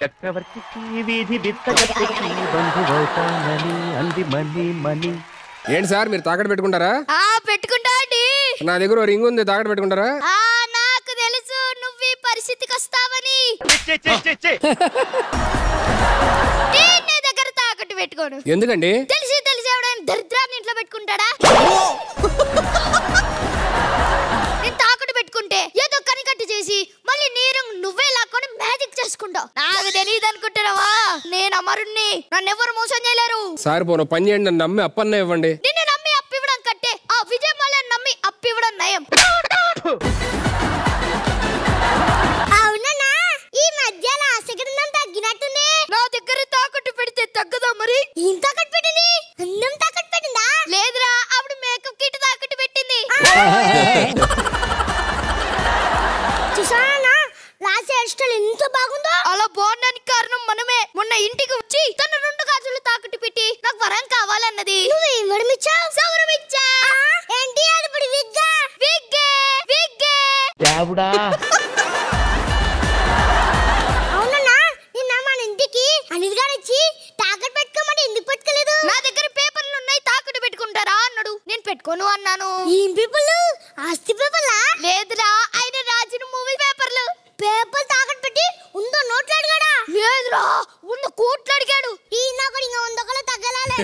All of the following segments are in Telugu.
చక్రవర్తికి వీధి బిత్తగతికి బంధువవుతానని అంది మనీ మనీ. ఏంటి సార్ మీరు తాకట్టు పెట్టుకుంటారా? పెట్టుకుంటా అండి. నా దగ్గర రింగ్ ఉంది, తాకట్టు పెట్టుకుంటారా? నాకు తెలుసు నువ్వు ఈ పరిస్థితికి వస్తావని. నీ దగ్గర తాకట్టు పెట్టుకోను. ఎందుకండి? తెలిసి ఎవడైనా దరిద్రాన్ని ఇంట్లో పెట్టుకుంటాడా? నేను తాకట్టు పెట్టుకుంటే ఏదో కనికట్టు చేసి మళ్ళీ నీరు నువ్వే లాక్కొని మ్యాజిక్ చేసుకుంటావు. నాకు తెలియదు అనుకుంటున్నావా? నేను అమరుణ్ణి, నన్ను ఎవరు మోసం చేయలేరు. సార్ పోను పని చేయండి, నన్ను నమ్మి అప్పన్న ఇవ్వండి. నిన్ను నమ్మి అప్పివ్వడం కట్టే ఆ విజయ్ మాల్యాన్ని నమ్మి అప్పివ్వడం నయం. అవునన్నా, ఈ మధ్య ఆశగ్రంథం తగ్గినట్టుంది. నా దగ్గర తాకట్టు పెడితే తగ్గదా మరి? ఏం తాకట్టు పెట్టింది? అన్నం తాకట్టు పెట్టిందా? లేదురా, అప్పుడు మేకప్ కిట్ తాకట్టు పెట్టింది. చూసానా లాస్ట్ హెయిర్ స్టైల్ ఎంత బాగుందో? అలా బాగుండానికి కారణం మనమే. మొన్న ఇంటికి వచ్చి తన 2 గాజులు తాకట్టు పెట్టి నాకు వరం కావాలన్నది. నువ్వేం వరమిచ్చావు? సౌరమిచ్చా. ఏంటి అది? ఇప్పుడు విగ్గా విగ్గే విగ్గే దేవుడా. అవునన్నా, నిన్న మన ఇంటికి అనిల్ గారు వచ్చి తాకట్టు పెట్టుకోమని ఎందుకు పెట్టుకోలేదు? నా దగ్గర పేపర్లు ఉన్నాయి, తాకట్టు పెట్టుకుంటారా అన్నాడు. నేను పెట్టుకోను అన్నాను. ఏం పేపర్లు? ఆస్తి పేపర్లా? లేదురా, ఆయన రాసిన మూవీ పేపర్లు. పేపర్ తాకట్టు పెట్టి ఉందో నోట్లు అడిగాడా? లేదురా, ఉన్న కోట్లు అడిగాడు. ఈ నాకడి ఇంకా 100 ఒకళ్ళు తగ్గలాలే.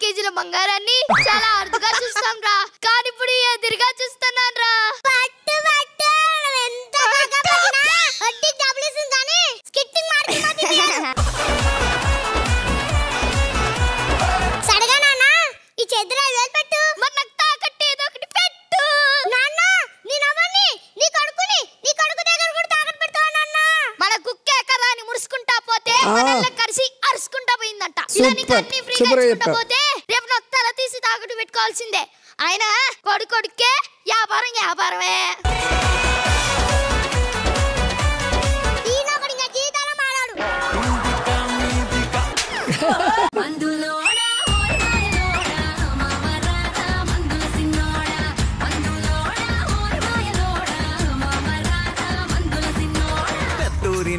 కేజీల బంగారాన్ని చాలా అరుదుగా చూస్తాం రా, కానీ ఇప్పుడు ఎదురుగా చూస్తున్నాను రా. సడగా నాన్న, ఈ చేతిలో 5,000 పెట్టు. మరి నాకు తాకట్టు ఏదో ఒకటి పెట్టు. నాన్న, నేనవన్నీ నీ కొడుకు దగ్గర కూడా తాకట్టు పెడతావా నాన్న? మన కుక్కే కదా అని మురుసుకుంటా పోతే మనల్ని కలిసి అరుసుకుంటా పోయిందంట. ఇలా నీకు అన్ని ఫ్రీగా ఇచ్చుకుంటా పోతే రేపు నా తల తీసి తాకట్టు పెట్టుకోవాల్సిందే. ఆయన కొడుకే వ్యాపారమే.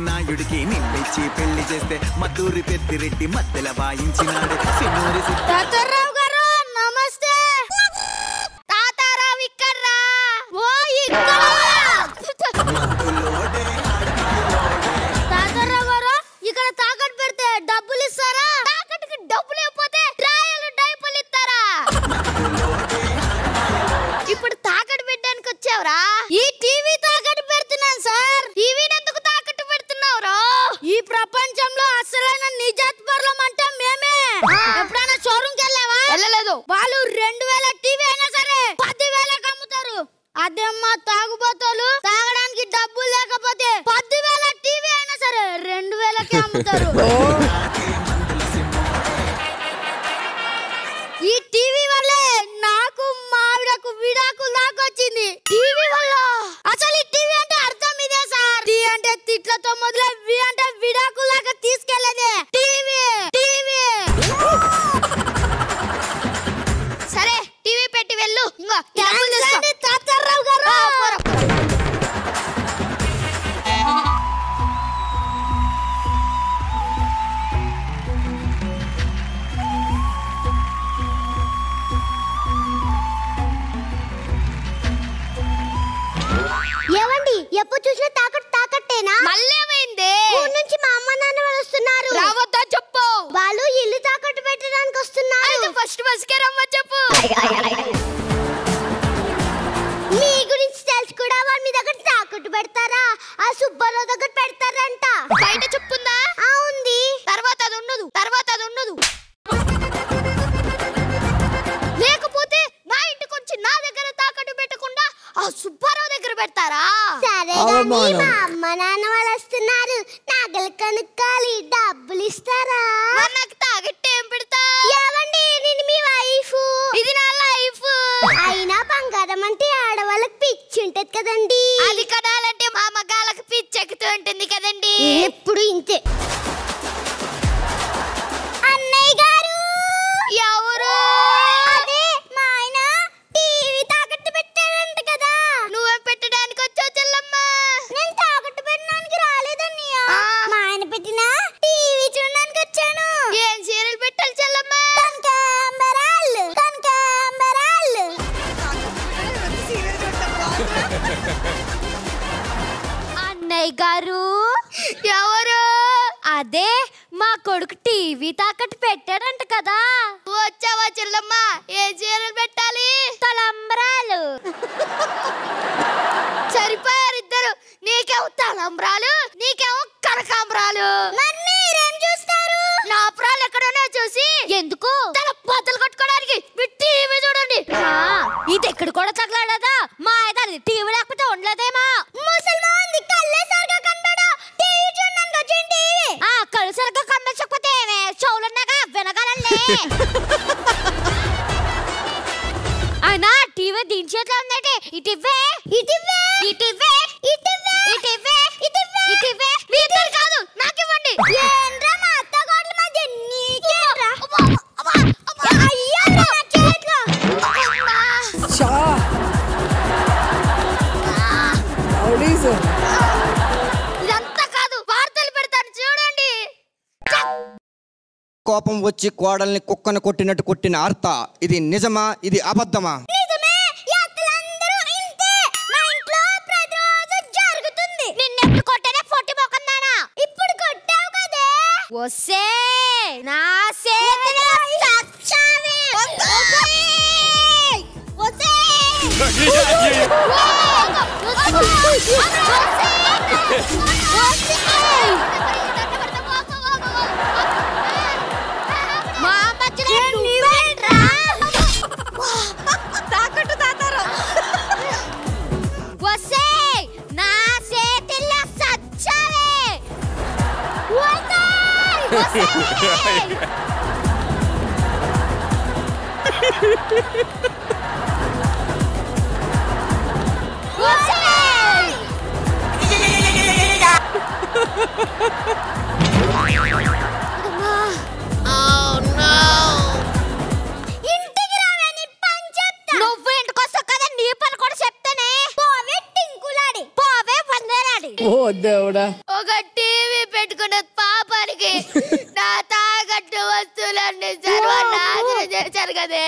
నాయుడికి నిన్నిచ్చి పెళ్లి చేస్తే మద్దూరి పెద్దిరెడ్డి మధ్యలో వాయించినాడు. తాతారావు గారు నమస్తే. తాతారావు ఇక్కడ్రా. ఓ ఇక్కడ. తాతారావు గారు, ఇక్కడ తాకట్టు పెడితే డబ్బులు ఇస్తారా? తాకట్టుకి డబ్బులు ఇవ్వకపోతే రాయలు డైపులు ఇస్తారా? ఇప్పుడు తాకట్టు పెట్టడానికి వచ్చావురా? ఈ టీవీ తాకట్టు పెడుతున్నాను సార్. టీవీని ఎందుకు తాకట్టు పెడుతున్నావురా? ఈ ప్రపంచంలో అసలైన నిజాత్పరులం అంటే మేమే. ఎప్పుడైనా షోరూమ్ కి వెళ్ళావా? వెళ్ళలేదు. వాళ్ళు 2000 టీవీ అయినా సరే 10,000కి అమ్ముతారు. అదేమ్మా తాగుబోతోలు, తాగడానికి డబ్బులు లేకపోతే 10,000 టీవీ అయినా సరే 2,000కి అమ్ముతారు. ఈ టీవీ వల్లే నాకు మావిడకు విడాకులు దాకొచ్చింది. టీవీ వల్ల. అసలు ఈ టీవీ అంటే అర్థం ఇదే సార్. టీ అంటే తిట్లతో మొదలై వి అంటే విడాకులు దాకా తీసుకెళ్లేదే టీవీ. సరే, టీవీ పెట్టి వెళ్ళు. ఇంకో తాతారావు గారు. ఏవండి, ఎప్పుడు చూసినా తాకట్టేనా? మళ్ళేమైంది? ఊరు నుంచి మా అమ్మ నాన్న వాళ్ళు వస్తున్నారు. రావద్దా చెప్పు. వాళ్ళు ఇల్లు తాకట్టు పెట్టడానికి వస్తున్నారు. ఫస్ట్ బస్కే రమ్మని చెప్పు. మీ గురించి తెలుసు కూడా. వాళ్ళు మీ దగ్గర తాకట్టు పెడతారా? ఆ సుబ్బారావు దగ్గర పెడతారంట. బయట చెప్పుందా? ఉంది. తర్వాత అది ఉండదు. లేకపోతే నా ఇంటికి వచ్చి నా దగ్గర తాకట్టు పెట్టకుండా ఆ సుబ్బారావు దగ్గర పెడతారా? సరే, మా అమ్మ నాన్న వాళ్ళు వస్తున్నారు. నగలు కనుక్కాలి, డబ్బులు ఇస్తారా? నాకు తాగట్టు ఏం పెడతా? ఏవండి, నేను మీ వైఫ్. ఇది నా లైఫ్. అయినా బంగారం అంటే ఆడవాళ్ళకి పిచ్చి ఉంటది కదండి. అది కడాలంటే మా మగాళ్ళకి పిచ్చి ఎక్కుతూ ఉంటుంది కదండి. ఎప్పుడు ఇంతే. అన్నయ్య గారు. ఎవరు? అదే మా కొడుకు టీవీ తాకట్టు పెట్టాడంట కదా. వచ్చావా చెల్లమ్మా? ఏ చీరలు పెట్టాలి? తలంబ్రాలు. సరిపోయారు ఇద్దరు. నీకేమో తలంబ్రాలు, నీకేమో కనకాంబరాలు. మీరేం చూస్తారు? నా ప్రాలు ఎక్కడైనా చూసి ఎందుకు తల బద్దలు కొట్టుకోవడానికి మీ టీవీ చూడండి. ఇది ఎక్కడ కూడా తగలడదా? మా అయితే టీవీ లేకపోతే ఉండలేదేమో. ముసల్మాన్ కళ్ళే సరిగా కనబడా టీవీ చూడడానికి వచ్చిన టీవీ. కళ్ళు సరిగా కనిపించకపోతే చెవులున్నాగా వినగలలే. అయినా టీవీ దీని చేతిలో ఉందంటే ఇటివే ఇటివే ఇటివే ఇటివే ఇటివే ఇటివే ఇటివే. మీ ఇద్దరు కాదు, నాకివ్వండి. ఏంట్రా మా అత్తగారుల మధ్య నీకేంట్రా? అయ్యో నా చేతిలో. ఇదంతా కాదు, వార్తలు పెడతాను చూడండి. కోపం వచ్చి కోడల్ని కుక్కను కొట్టినట్టు కొట్టిన అర్త. ఇది నిజమా? ఇది అబద్ధమా? ఒసే నా చేతిలో చచ్చావే. ఒసే మా మధ్యలో నువ్వేంట్రా? తాకట్టు తాతారు. ఒసే నా చేతిలో చచ్చావే. నువ్వు ఇంటికొస్తావు కదా, నీ పని కూడా చెప్తానే. పోవే టింకులాడి, పోవే వందలాడి. ఓ దేవుడా, ఒక టీవీ పెట్టుకున్న పాపానికి నా తాగట్టు వస్తువులన్నీ సర్వనాశనం చేశారు కదే.